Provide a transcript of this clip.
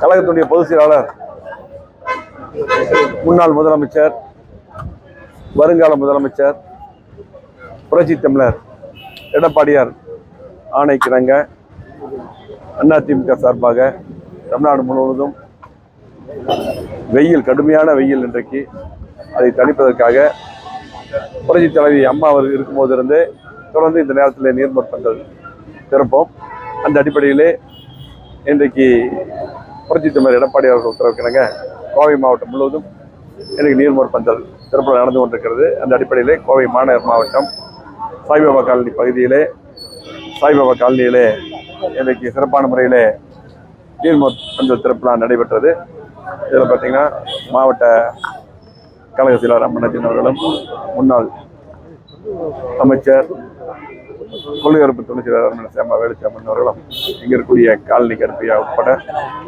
கழகத்துடைய பொதுச் செயலாளர், முன்னாள் முதலமைச்சர், வருங்கால முதலமைச்சர், புரட்சி தமிழர் எடப்பாடியார் ஆணைக்கிணங்க அதிமுக சார்பாக தமிழ்நாடு முழுவதும் கடுமையான வெயில் இன்றைக்கு அதை தணிப்பதற்காக புரட்சி தலைவி அம்மா அவர் இருக்கும்போது இருந்து தொடர்ந்து இந்த நேரத்தில் நீர்மோர் பந்தல் திறப்போம். அந்த அடிப்படையிலே இன்றைக்கு புரட்சி தமிழர் எடப்பாடி அவர்கள் உத்தரவுக்கிணங்க கோவை மாவட்டம் முழுவதும் இன்றைக்கு நீர்மோர் பந்தல் திறப்பு நடந்து கொண்டிருக்கிறது. அந்த அடிப்படையிலே கோவை மாநகர் மாவட்டம் சாய்பாபா காலனி பகுதியிலே சாய்பாபா காலனியிலே இன்றைக்கு சிறப்பான முறையிலே நீர்மோர் பந்தல் திறப்பு நடைபெற்றது. இதில் பார்த்தீங்கன்னா மாவட்ட கழக செயலாளர் அம்மனத்தின் அவர்களும், முன்னாள் அமைச்சர், கொள்கையரப்பு துணை செயலாளர் சேமா வேலுச்சாமன் அவர்களும், இங்கே இருக்கக்கூடிய காலனி கருப்பையா உட்பட